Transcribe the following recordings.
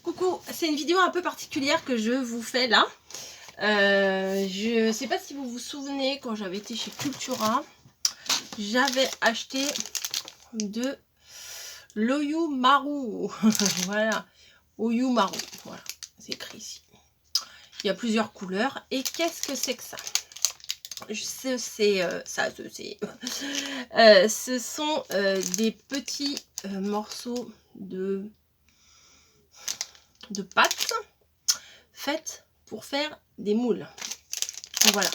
Coucou, c'est une vidéo un peu particulière que je vous fais là. Je ne sais pas si vous vous souvenez, quand j'avais été chez Cultura, j'avais acheté de l'Oyu Maru. Voilà, Oyu Maru, voilà, c'est écrit ici. Il y a plusieurs couleurs. Et qu'est-ce que c'est que ça? Ce sont des petits morceaux de pâte faites pour faire des moules. Voilà,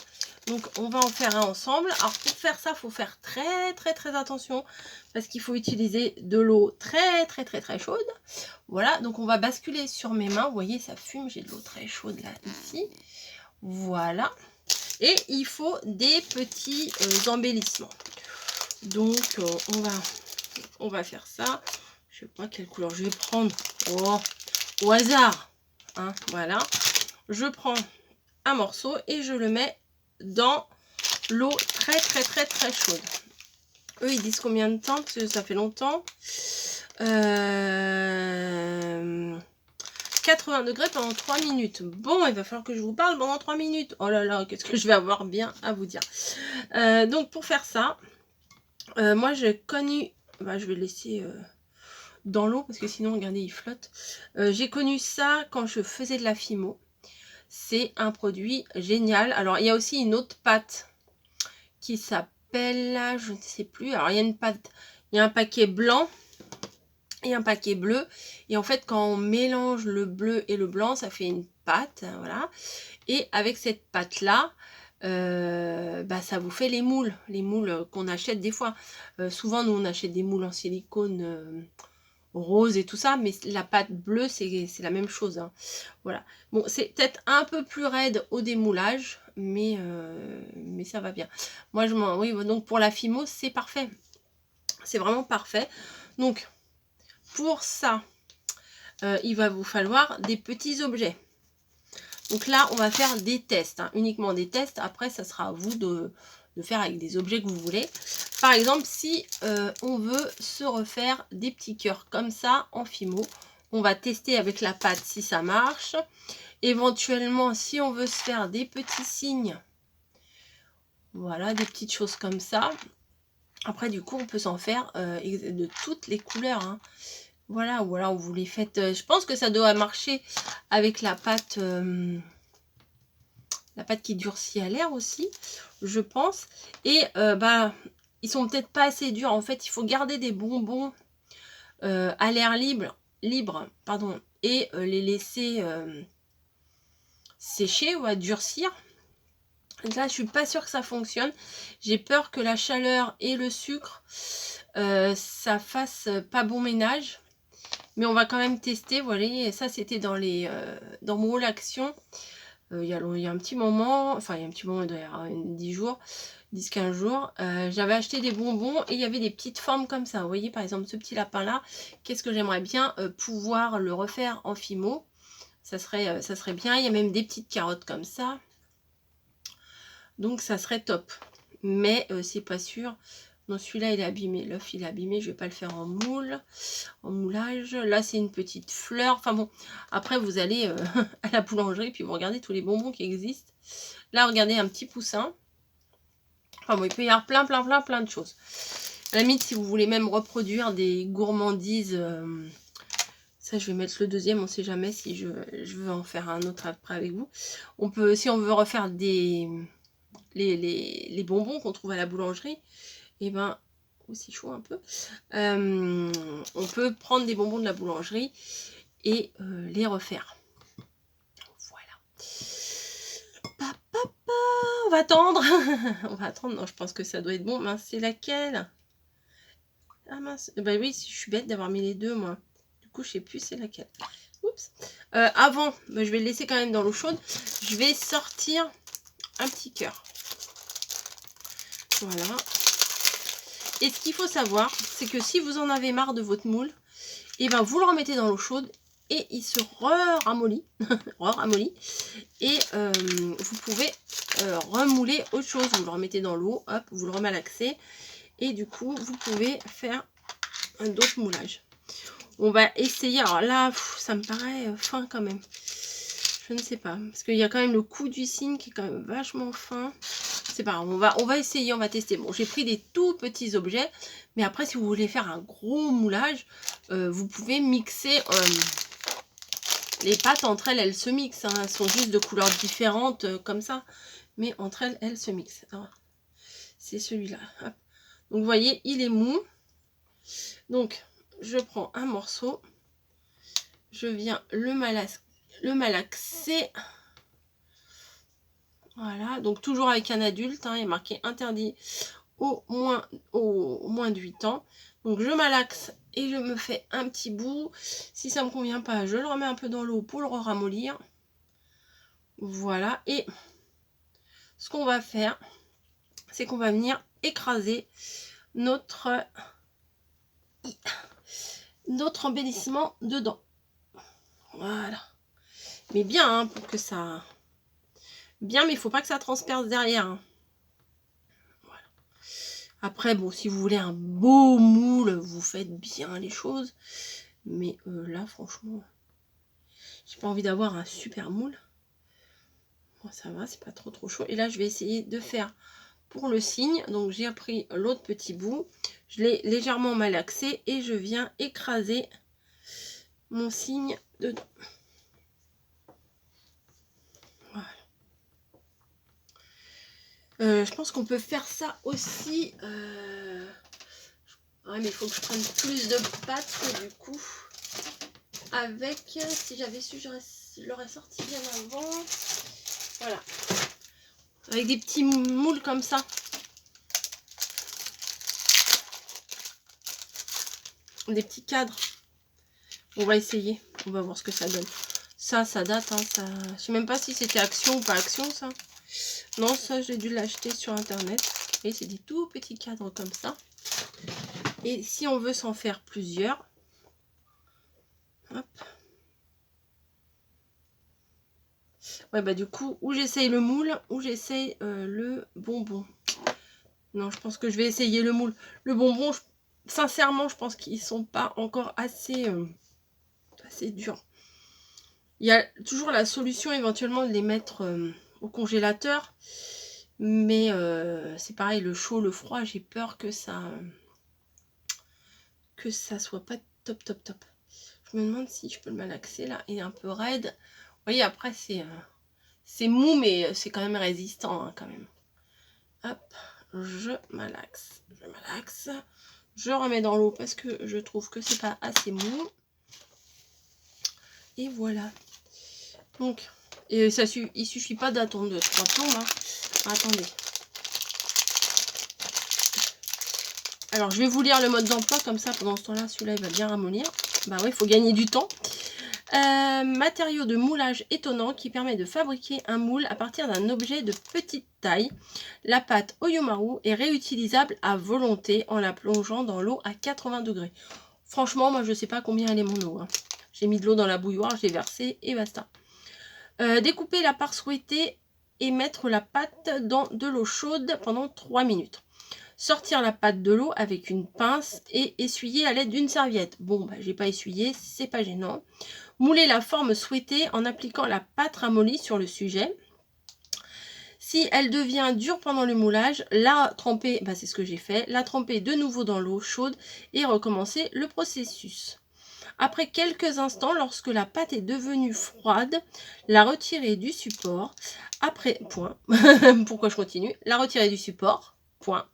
donc on va en faire un ensemble. Alors pour faire ça, il faut faire très attention parce qu'il faut utiliser de l'eau très chaude. Voilà, donc on va basculer sur mes mains. Vous voyez, ça fume, j'ai de l'eau très chaude là, ici. Voilà, et il faut des petits embellissements. Donc on va faire ça. Je sais pas quelle couleur je vais prendre. Oh, au hasard, hein, voilà. Je prends un morceau et je le mets dans l'eau très chaude. Eux, ils disent combien de temps, parce que ça fait longtemps. 80 degrés pendant 3 minutes. Bon, il va falloir que je vous parle pendant 3 minutes. Oh là là, qu'est-ce que je vais avoir bien à vous dire. Donc, pour faire ça, moi, j'ai connu... Bah, je vais laisser dans l'eau, parce que sinon, regardez, il flotte. J'ai connu ça quand je faisais de la fimo. C'est un produit génial. Alors, il y a aussi une autre pâte qui s'appelle, je ne sais plus. Alors, il y a une pâte, il y a un paquet blanc et un paquet bleu. Et en fait, quand on mélange le bleu et le blanc, ça fait une pâte. Voilà. Et avec cette pâte-là, bah, ça vous fait les moules qu'on achète des fois. Souvent, nous, on achète des moules en silicone rose et tout ça, mais la pâte bleue, c'est la même chose, hein. Voilà. Bon, c'est peut-être un peu plus raide au démoulage, mais ça va bien. Moi, oui, donc pour la fimo, c'est parfait. C'est vraiment parfait. Donc, pour ça, il va vous falloir des petits objets. Donc là, on va faire des tests, hein, uniquement des tests. Après, ça sera à vous de faire avec des objets que vous voulez. Par exemple, si on veut se refaire des petits cœurs comme ça en fimo, on va tester avec la pâte si ça marche. Éventuellement, si on veut se faire des petits signes, voilà, des petites choses comme ça. Après, du coup, on peut s'en faire de toutes les couleurs, hein. Voilà, ou alors vous les faites... je pense que ça doit marcher avec la pâte qui durcit à l'air aussi, je pense. Et bah, ils sont peut-être pas assez durs. En fait, il faut garder des bonbons à l'air libre, pardon, et les laisser sécher ou à durcir. Donc là, je suis pas sûre que ça fonctionne. J'ai peur que la chaleur et le sucre, ça fasse pas bon ménage. Mais on va quand même tester. Voilà, et ça, c'était dans mon haul action. Il y a un petit moment, enfin il y a un petit moment, il doit y avoir 10 jours, 10-15 jours, j'avais acheté des bonbons et il y avait des petites formes comme ça. Vous voyez, par exemple, ce petit lapin là, qu'est-ce que j'aimerais bien pouvoir le refaire en fimo. Ça serait bien. Il y a même des petites carottes comme ça. Donc ça serait top. Mais c'est pas sûr. Non, celui-là il est abîmé. L'œuf il est abîmé. Je vais pas le faire en moulage. Là c'est une petite fleur. Enfin bon, après vous allez à la boulangerie puis vous regardez tous les bonbons qui existent. Là regardez un petit poussin. Enfin bon, il peut y avoir plein de choses. À la limite, si vous voulez même reproduire des gourmandises, ça je vais mettre le deuxième, on sait jamais si je veux en faire un autre après avec vous. On peut, si on veut refaire les bonbons qu'on trouve à la boulangerie, et ben aussi chaud un peu, on peut prendre des bonbons de la boulangerie et les refaire. Voilà. On va attendre. On va attendre. Non, je pense que ça doit être bon. Mince, c'est laquelle? Ah mince. Bah oui, je suis bête d'avoir mis les deux, moi. Du coup, je sais plus c'est laquelle. Oups. Avant, bah, je vais le laisser quand même dans l'eau chaude. Je vais sortir un petit cœur. Voilà. Et ce qu'il faut savoir, c'est que si vous en avez marre de votre moule, et ben vous le remettez dans l'eau chaude et il se ramollit. Et vous pouvez remouler autre chose. Vous le remettez dans l'eau, hop, vous le remalaxez. Et du coup, vous pouvez faire un autre moulage. On va essayer. Alors là, ça me paraît fin quand même. Je ne sais pas. Parce qu'il y a quand même le cou du cygne qui est quand même vachement fin. C'est pas grave. On va essayer, on va tester. Bon, j'ai pris des tout petits objets. Mais après, si vous voulez faire un gros moulage, vous pouvez mixer... les pâtes, entre elles, elles se mixent. Hein. Elles sont juste de couleurs différentes comme ça. Mais entre elles, elles se mixent. C'est celui-là. Donc, vous voyez, il est mou. Donc, je prends un morceau. Je viens le malaxer. Voilà. Donc, toujours avec un adulte. Hein, il est marqué interdit au moins de 8 ans. Donc, je malaxe et je me fais un petit bout. Si ça ne me convient pas, je le remets un peu dans l'eau pour le ramollir. Voilà. Et ce qu'on va faire, c'est qu'on va venir écraser notre embellissement dedans. Voilà. Mais bien, hein, pour que ça... Bien, mais il ne faut pas que ça transperce derrière. Hein. Voilà. Après, bon, si vous voulez un beau moule, vous faites bien les choses. Mais là, franchement, j'ai pas envie d'avoir un super moule. Bon, ça va, c'est pas trop chaud. Et là, je vais essayer de faire pour le cygne. Donc, j'ai pris l'autre petit bout. Je l'ai légèrement malaxé et je viens écraser mon cygne dedans. Voilà. Je pense qu'on peut faire ça aussi. Ouais, mais il faut que je prenne plus de pâte du coup. Avec, si j'avais su, je l'aurais sorti bien avant. Voilà. Avec des petits moules comme ça. Des petits cadres. On va essayer. On va voir ce que ça donne. Ça date. Hein, ça... Je sais même pas si c'était Action ou pas Action, ça. Non, ça, j'ai dû l'acheter sur Internet. Et c'est des tout petits cadres comme ça. Et si on veut s'en faire plusieurs... Hop. Ouais, bah du coup, ou j'essaye le moule, ou j'essaye le bonbon. Non, je pense que je vais essayer le moule. Le bonbon, sincèrement, je pense qu'ils sont pas encore assez durs. Il y a toujours la solution éventuellement de les mettre au congélateur. Mais c'est pareil, le chaud, le froid, j'ai peur que ça soit pas top. Je me demande si je peux le malaxer là. Il est un peu raide. Vous voyez, après c'est mou, mais c'est quand même résistant hein, quand même. Hop, je malaxe. Je remets dans l'eau parce que je trouve que c'est pas assez mou. Et voilà. Donc, et ça il suffit pas d'attendre 3 plombes. Hein. Attendez. Alors, je vais vous lire le mode d'emploi, comme ça, pendant ce temps-là, celui-là, il va bien ramollir. Bah oui, il faut gagner du temps. Matériau de moulage étonnant qui permet de fabriquer un moule à partir d'un objet de petite taille. La pâte Oyumaru est réutilisable à volonté en la plongeant dans l'eau à 80 degrés. Franchement, moi, je ne sais pas combien elle est mon eau. Hein. J'ai mis de l'eau dans la bouilloire, j'ai versé et basta. Découper la part souhaitée et mettre la pâte dans de l'eau chaude pendant 3 minutes. Sortir la pâte de l'eau avec une pince et essuyer à l'aide d'une serviette. Bon, bah, j'ai pas essuyé, c'est pas gênant. Mouler la forme souhaitée en appliquant la pâte ramollie sur le sujet. Si elle devient dure pendant le moulage, la tremper, bah, c'est ce que j'ai fait, la tremper de nouveau dans l'eau chaude et recommencer le processus. Après quelques instants, lorsque la pâte est devenue froide, la retirer du support. Après, point. Pourquoi je continue? La retirer du support. Point.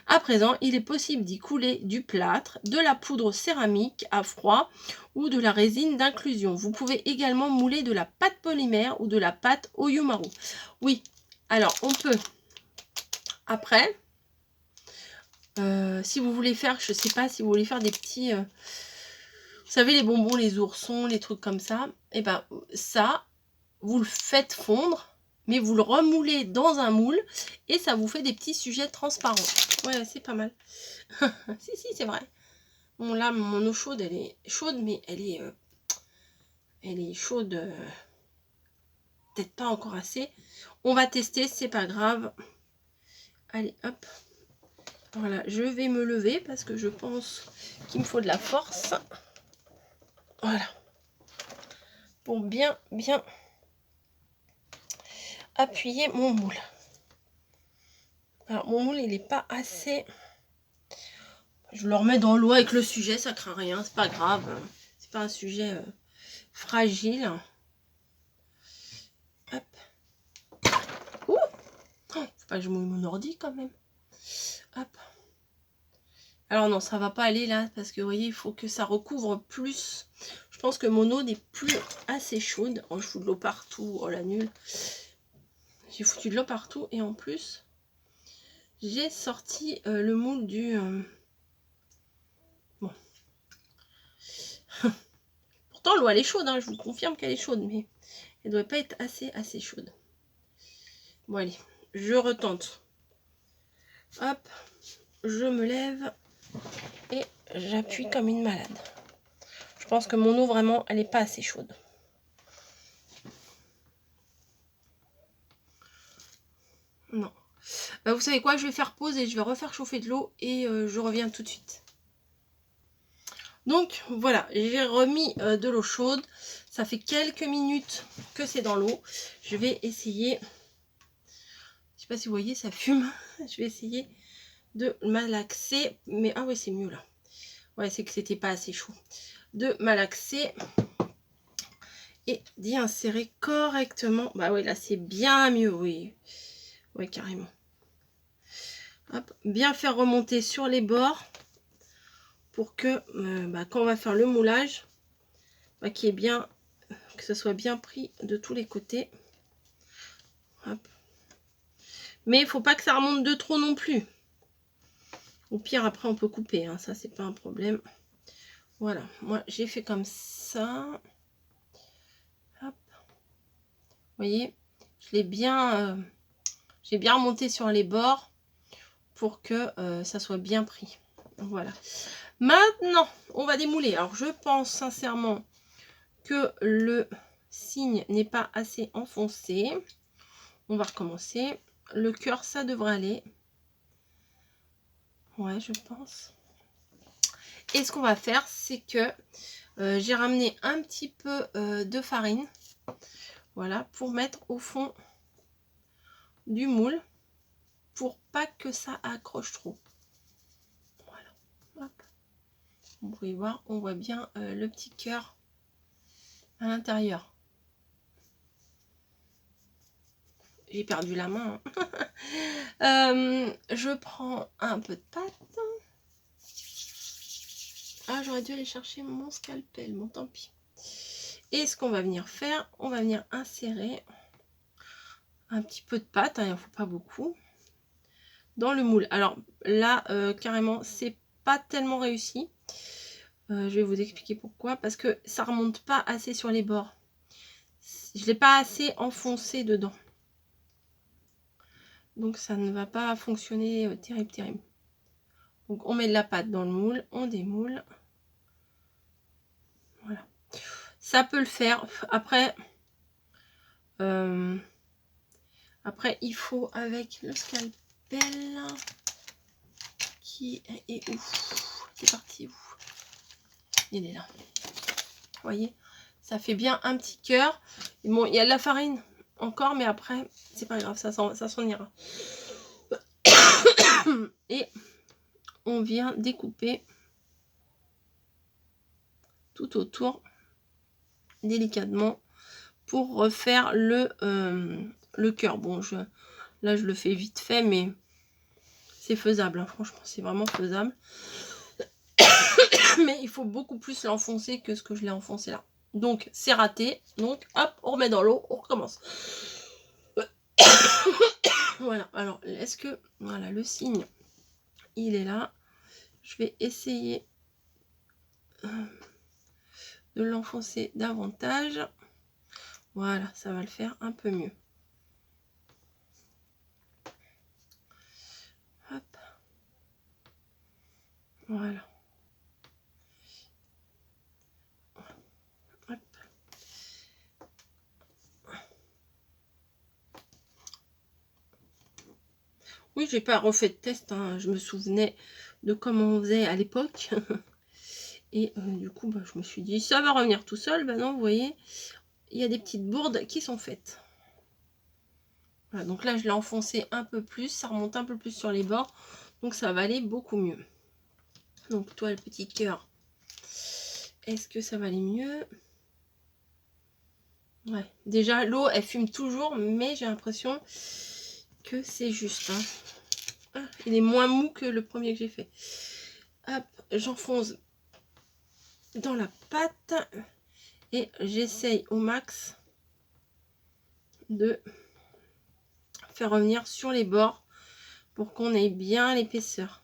À présent, il est possible d'y couler du plâtre, de la poudre céramique à froid ou de la résine d'inclusion. Vous pouvez également mouler de la pâte polymère ou de la pâte Oyumaru. Oui, alors on peut, après, si vous voulez faire, je ne sais pas, si vous voulez faire des petits, vous savez, les bonbons, les oursons, les trucs comme ça, et ben ça, vous le faites fondre. Mais vous le remoulez dans un moule et ça vous fait des petits sujets transparents. Ouais, c'est pas mal. si, c'est vrai. Bon, là, mon eau chaude, elle est chaude, mais elle est chaude. Peut-être pas encore assez. On va tester, c'est pas grave. Allez, hop. Voilà, je vais me lever parce que je pense qu'il me faut de la force. Voilà. Pour bien appuyer mon moule. Alors, mon moule, il n'est pas assez... Je le remets dans l'eau avec le sujet, ça craint rien, c'est pas grave. C'est pas un sujet fragile. Hop. Ouh, faut pas que je mouille mon ordi quand même. Hop. Alors non, ça va pas aller là, parce que vous voyez, il faut que ça recouvre plus. Je pense que mon eau n'est plus assez chaude. Oh, je fous de l'eau partout, oh la nulle. J'ai foutu de l'eau partout, et en plus, j'ai sorti le moule du... Bon. Pourtant, l'eau, elle est chaude, hein, je vous confirme qu'elle est chaude, mais elle doit pas être assez chaude. Bon, allez, je retente. Hop, je me lève et j'appuie comme une malade. Je pense que mon eau, vraiment, elle n'est pas assez chaude. Non. Bah, vous savez quoi, je vais faire pause et je vais refaire chauffer de l'eau et je reviens tout de suite. Donc, voilà, j'ai remis de l'eau chaude. Ça fait quelques minutes que c'est dans l'eau. Je vais essayer... Je sais pas si vous voyez, ça fume. Je vais essayer de malaxer. Mais, ah ouais, c'est mieux là. Ouais, c'est que c'était pas assez chaud. De malaxer et d'y insérer correctement. Bah ouais, là c'est bien mieux, oui. Ouais, carrément. Hop, bien faire remonter sur les bords pour que quand on va faire le moulage, qu'il y ait bien, que ce soit bien pris de tous les côtés. Hop. Mais il faut pas que ça remonte de trop non plus. Au pire, après on peut couper, hein, ça c'est pas un problème. Voilà, moi j'ai fait comme ça. Hop. Vous voyez, je l'ai bien, j'ai bien remonté sur les bords pour que ça soit bien pris. Voilà. Maintenant, on va démouler. Alors, je pense sincèrement que le signe n'est pas assez enfoncé. On va recommencer. Le cœur, ça devrait aller. Ouais, je pense. Et ce qu'on va faire, c'est que j'ai ramené un petit peu de farine. Voilà, pour mettre au fond du moule. Pour pas que ça accroche trop. Voilà. Hop. Vous pouvez voir, on voit bien le petit cœur à l'intérieur. J'ai perdu la main. Je prends un peu de pâte. Ah, j'aurais dû aller chercher mon scalpel. Bon, tant pis. Et ce qu'on va venir faire, on va venir insérer un petit peu de pâte. Il n'en faut pas beaucoup. Dans le moule. Alors là, carrément, c'est pas tellement réussi. Je vais vous expliquer pourquoi. Parce que ça remonte pas assez sur les bords. Je l'ai pas assez enfoncé dedans. Donc ça ne va pas fonctionner terrible. Donc on met de la pâte dans le moule, on démoule. Voilà. Ça peut le faire. Après, il faut avec le scalpel qui est où? C'est parti où? Il est là. Vous voyez, ça fait bien un petit cœur. Bon, il y a de la farine encore, mais après, c'est pas grave, ça s'en ira. Et on vient découper tout autour délicatement pour refaire le cœur. Bon, là je le fais vite fait, mais c'est faisable, hein. Franchement c'est vraiment faisable. Mais il faut beaucoup plus l'enfoncer que ce que je l'ai enfoncé là. Donc c'est raté, donc hop, on remet dans l'eau, on recommence. Voilà, alors est-ce que, voilà, le signe il est là. Je vais essayer de l'enfoncer davantage. Voilà, ça va le faire un peu mieux. Hop. Voilà. Hop. Oui, j'ai pas refait de test, hein. Je me souvenais de comment on faisait à l'époque. Et du coup, bah, je me suis dit, ça va revenir tout seul. Bah non, vous voyez, il y a des petites bourdes qui sont faites. Voilà, donc là, je l'ai enfoncé un peu plus. Ça remonte un peu plus sur les bords. Donc, ça va aller beaucoup mieux. Donc, toi, le petit cœur, est-ce que ça va aller mieux? Ouais, déjà, l'eau, elle fume toujours, mais j'ai l'impression que c'est juste. Hein. Ah, il est moins mou que le premier que j'ai fait. Hop, j'enfonce dans la pâte et j'essaye au max de faire revenir sur les bords pour qu'on ait bien l'épaisseur.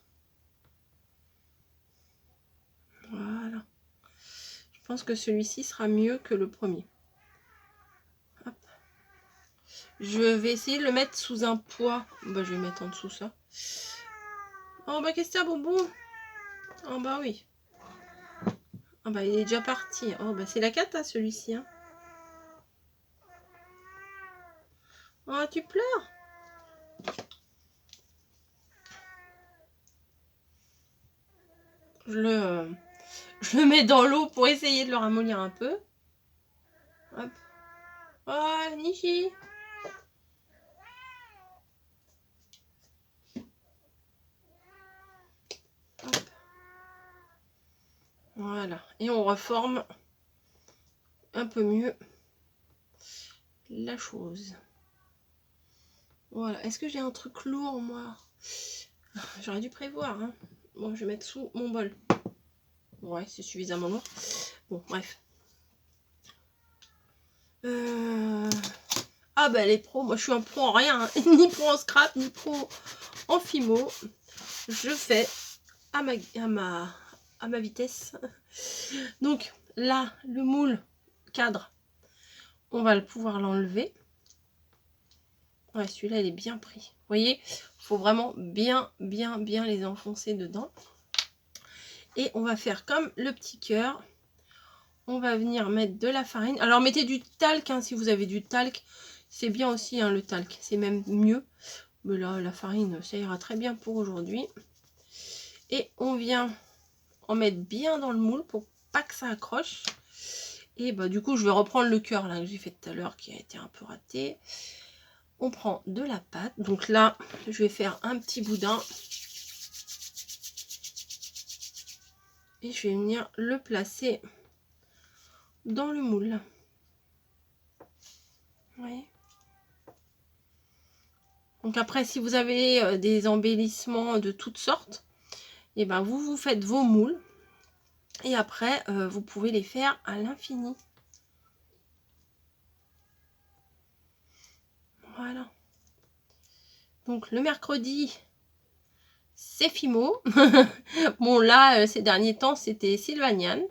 Voilà. Je pense que celui-ci sera mieux que le premier. Hop. Je vais essayer de le mettre sous un poids. Bah, je vais mettre en dessous ça. Oh bah qu'est-ce que c'est, bonbon? Oh bah oui. Ah bah il est déjà parti. Oh bah c'est la cata celui-ci. Hein. Oh tu pleures? Je le mets dans l'eau pour essayer de le ramollir un peu. Hop. Oh Nishi. Hop. Voilà. Et on reforme un peu mieux la chose. Voilà. Est-ce que j'ai un truc lourd moi? J'aurais dû prévoir. Hein. Bon, je vais mettre sous mon bol. Ouais, c'est suffisamment lourd. Bon, bref. Ah bah les pros, moi je suis un pro en rien. Hein. Ni pro en scrap, ni pro en fimo. Je fais à ma vitesse. Donc là, le moule cadre, on va pouvoir l'enlever. Ouais, celui-là, il est bien pris. Vous voyez, il faut vraiment bien les enfoncer dedans. Et on va faire comme le petit cœur. On va venir mettre de la farine. Alors, mettez du talc, hein, si vous avez du talc. C'est bien aussi, hein, le talc. C'est même mieux. Mais là, la farine, ça ira très bien pour aujourd'hui. Et on vient en mettre bien dans le moule pour pas que ça accroche. Et bah du coup, je vais reprendre le cœur là que j'ai fait tout à l'heure, qui a été un peu raté. On prend de la pâte. Donc là, je vais faire un petit boudin. Et je vais venir le placer dans le moule. Vous voyez ? Donc après, si vous avez des embellissements de toutes sortes, et ben vous faites vos moules. Et après, vous pouvez les faire à l'infini. Voilà. Donc le mercredi, c'est Fimo. Bon là, ces derniers temps, c'était Sylvanian.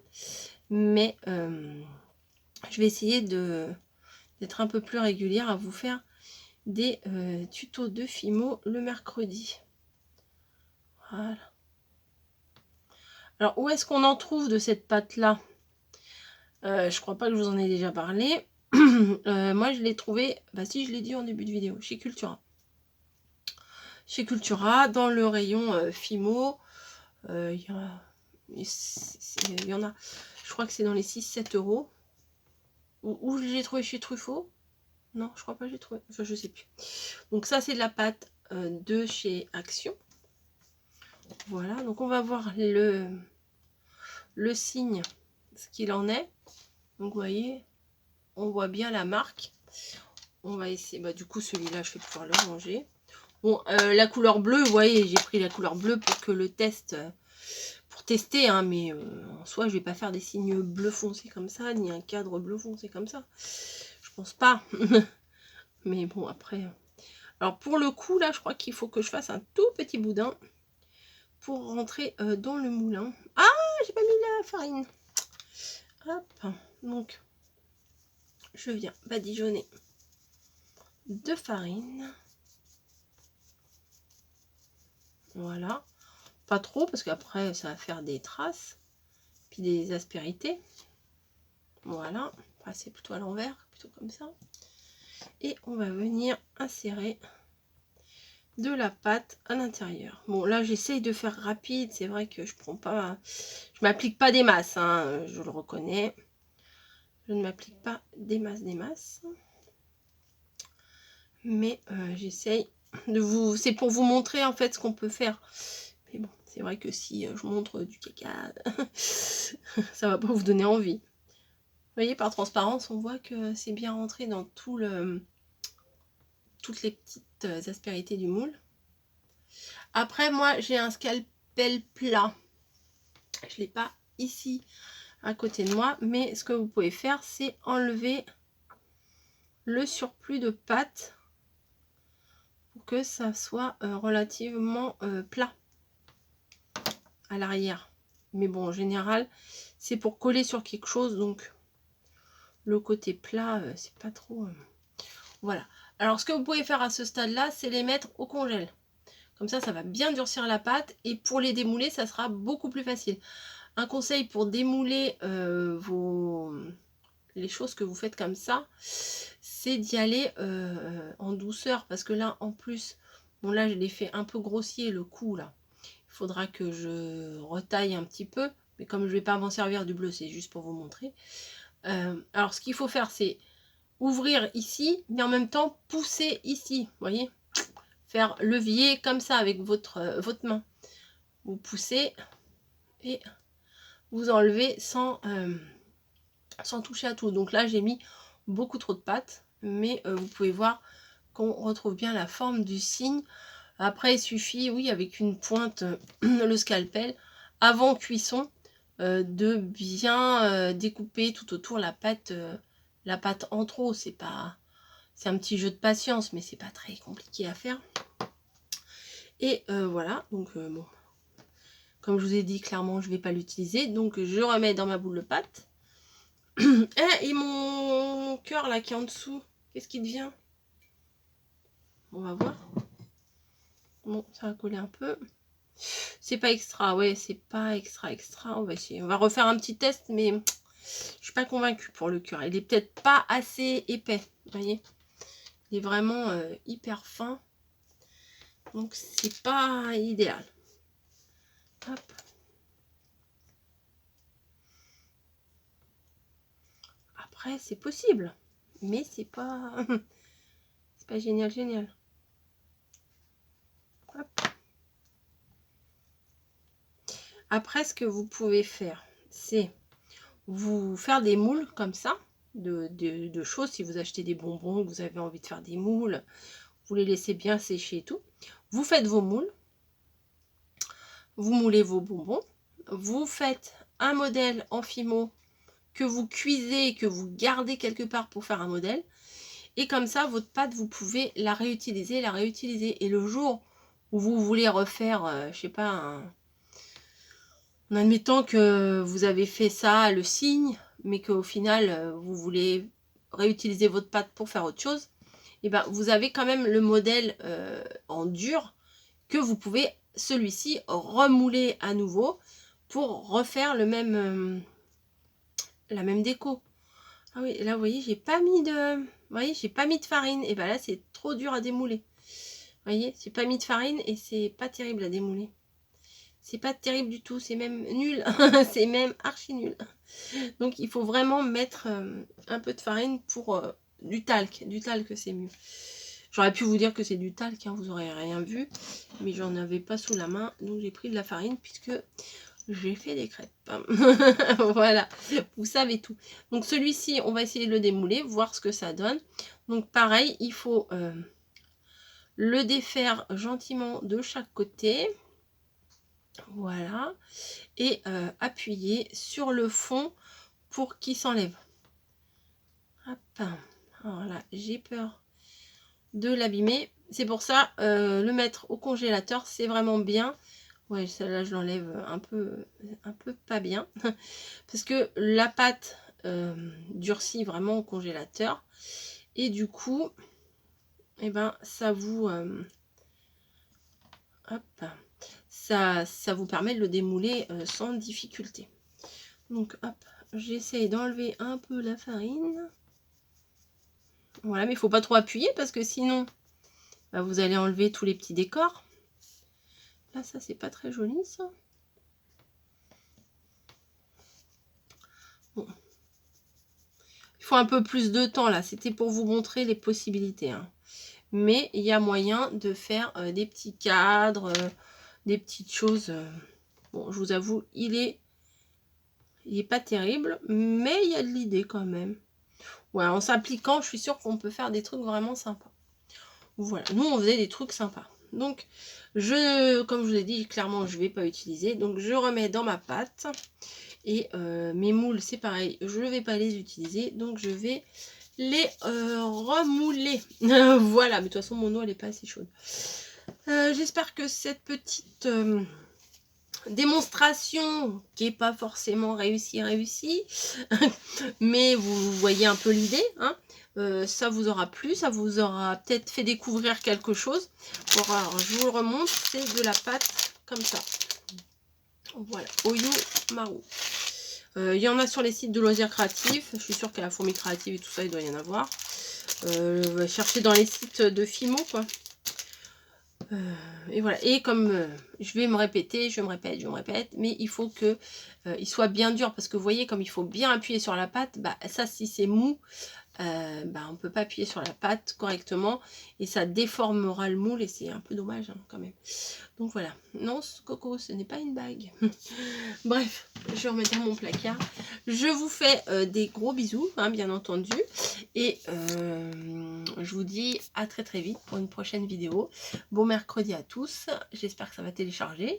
Mais je vais essayer d'être un peu plus régulière à vous faire des tutos de Fimo le mercredi. Voilà. Alors, où est-ce qu'on en trouve de cette pâte-là? Je crois pas que je vous en ai déjà parlé. Moi, je l'ai trouvé, bah si, je l'ai dit en début de vidéo, chez Cultura. Chez Cultura, dans le rayon Fimo, il y en a, je crois que c'est dans les 6-7 euros. Où je l'ai trouvé chez Truffaut? Non, je crois pas que j'ai trouvé. Enfin, je sais plus. Donc ça, c'est de la pâte de chez Action. Voilà, donc on va voir le signe, ce qu'il en est. Donc vous voyez, on voit bien la marque. On va essayer, bah du coup celui-là, je vais pouvoir le ranger. Bon, la couleur bleue, vous voyez, j'ai pris la couleur bleue pour que le test, pour tester, hein, mais en soi, je vais pas faire des signes bleu foncé comme ça, ni un cadre bleu foncé comme ça. Je pense pas. Mais bon, après... Alors pour le coup, là, je crois qu'il faut que je fasse un tout petit boudin pour rentrer dans le moulin. Ah, j'ai pas mis la farine. Hop, donc je viens badigeonner de farine. Voilà. Pas trop, parce qu'après, ça va faire des traces. Puis des aspérités. Voilà. Passer plutôt à l'envers, plutôt comme ça. Et on va venir insérer de la pâte à l'intérieur. Bon, là, j'essaye de faire rapide. C'est vrai que je m'applique pas des masses, hein, je le reconnais. Je ne m'applique pas des masses. Mais j'essaye de vous... C'est pour vous montrer, en fait, ce qu'on peut faire. Mais bon, c'est vrai que si je montre du caca, ça va pas vous donner envie. Vous voyez, par transparence, on voit que c'est bien rentré dans toutes les petites aspérités du moule. Après, moi, j'ai un scalpel plat. Je ne l'ai pas ici à côté de moi, mais ce que vous pouvez faire, c'est enlever le surplus de pâte pour que ça soit relativement plat à l'arrière. Mais bon, en général, c'est pour coller sur quelque chose, donc le côté plat, c'est pas trop... Voilà. Alors, ce que vous pouvez faire à ce stade-là, c'est les mettre au congèle. Comme ça va bien durcir la pâte, et pour les démouler, ça sera beaucoup plus facile. Un conseil pour démouler les choses que vous faites comme ça, c'est d'y aller en douceur, parce que là, en plus, bon là, je l'ai fait un peu grossier le coup, là. Il faudra que je retaille un petit peu, mais comme je ne vais pas m'en servir du bleu, c'est juste pour vous montrer. Alors, ce qu'il faut faire, c'est ouvrir ici, mais en même temps, pousser ici, vous voyez, faire levier comme ça avec votre main. Vous poussez et vous enlevez sans toucher à tout. Donc là, j'ai mis beaucoup trop de pâte, mais vous pouvez voir qu'on retrouve bien la forme du cygne. Après, il suffit, oui, avec une pointe, le scalpel, avant cuisson, de bien découper tout autour la pâte en trop. C'est un petit jeu de patience, mais c'est pas très compliqué à faire. Et voilà, donc bon, comme je vous ai dit, clairement, je ne vais pas l'utiliser. Donc, je remets dans ma boule de pâte. Et mon cœur, là, qui est en dessous, qu'est-ce qui devient? On va voir. Bon, ça va coller un peu. C'est pas extra, ouais, c'est pas extra. On va essayer. On va refaire un petit test, mais je suis pas convaincue pour le cœur. Il est peut-être pas assez épais, vous voyez. Il est vraiment hyper fin. Donc, c'est pas idéal. Hop. Après, c'est possible, mais c'est pas génial. Hop. Après, ce que vous pouvez faire, c'est vous faire des moules comme ça, de choses. Si vous achetez des bonbons, vous avez envie de faire des moules, vous les laissez bien sécher et tout. Vous faites vos moules, vous moulez vos bonbons, vous faites un modèle en fimo que vous cuisez et que vous gardez quelque part pour faire un modèle. Et comme ça, votre pâte, vous pouvez la réutiliser. Et le jour où vous voulez refaire, je sais pas, en admettant que vous avez fait ça, le cygne, mais qu'au final, vous voulez réutiliser votre pâte pour faire autre chose, et ben, vous avez quand même le modèle en dur que vous pouvez, celui-ci, remouler à nouveau pour refaire la même déco. Ah oui, là, vous voyez, j'ai pas mis de farine. Et ben là, c'est trop dur à démouler. Vous voyez, j'ai pas mis de farine et c'est pas terrible à démouler. C'est pas terrible du tout, c'est même nul. C'est même archi nul. Donc, il faut vraiment mettre un peu de farine pour du talc. Du talc, c'est mieux. J'aurais pu vous dire que c'est du talc, hein, vous n'aurez rien vu. Mais j'en avais pas sous la main. Donc, j'ai pris de la farine puisque j'ai fait des crêpes. Voilà, vous savez tout. Donc, celui-ci, on va essayer de le démouler, voir ce que ça donne. Donc, pareil, il faut le défaire gentiment de chaque côté. Voilà. Et appuyer sur le fond pour qu'il s'enlève. Hop. Alors là, j'ai peur de l'abîmer. C'est pour ça, le mettre au congélateur, c'est vraiment bien. Ouais, celle-là, je l'enlève un peu pas bien. Parce que la pâte durcit vraiment au congélateur. Et du coup, eh ben, ça vous... hop, ça vous permet de le démouler sans difficulté. Donc, hop, j'essaye d'enlever un peu la farine. Voilà, mais il ne faut pas trop appuyer parce que sinon, bah, vous allez enlever tous les petits décors. Là, ça, c'est pas très joli, ça. Bon. Il faut un peu plus de temps, là. C'était pour vous montrer les possibilités, hein. Mais il y a moyen de faire des petits cadres, des petites choses. Bon, je vous avoue, il est pas terrible, mais il y a de l'idée quand même. Ouais, en s'appliquant, je suis sûre qu'on peut faire des trucs vraiment sympas. Voilà, nous on faisait des trucs sympas. Donc, comme je vous ai dit, clairement, je ne vais pas utiliser. Donc, je remets dans ma pâte. Et mes moules, c'est pareil, je ne vais pas les utiliser. Donc, je vais les remouler. Voilà, mais de toute façon, mon eau, elle n'est pas assez chaude. J'espère que cette petite démonstration, qui n'est pas forcément réussie, mais vous voyez un peu l'idée, hein. Ça vous aura plu, ça vous aura peut-être fait découvrir quelque chose. Bon, alors, je vous le remonte, c'est de la pâte comme ça. Voilà, Oyo Maru. Il y en a sur les sites de loisirs créatifs. Je suis sûre qu'à la fourmi créative et tout ça, il doit y en avoir. Cherchez dans les sites de Fimo, quoi. Et voilà. Et comme je vais me répéter, je me répète, mais il faut que il soit bien dur, parce que vous voyez, comme il faut bien appuyer sur la pâte, bah ça, si c'est mou, bah, on ne peut pas appuyer sur la pâte correctement et ça déformera le moule et c'est un peu dommage, hein, quand même. Donc voilà, non Coco, ce n'est pas une bague. Bref, je remets dans mon placard. Je vous fais des gros bisous, hein, bien entendu, et je vous dis à très très vite pour une prochaine vidéo. Bon mercredi à tous, j'espère que ça va télécharger.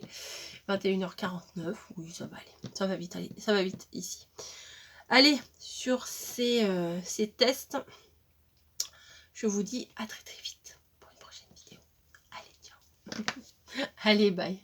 21h49, oui, ça va aller, ça va vite, ça va vite ici. Allez, sur ces tests, je vous dis à très très vite pour une prochaine vidéo. Allez, ciao. Allez, bye.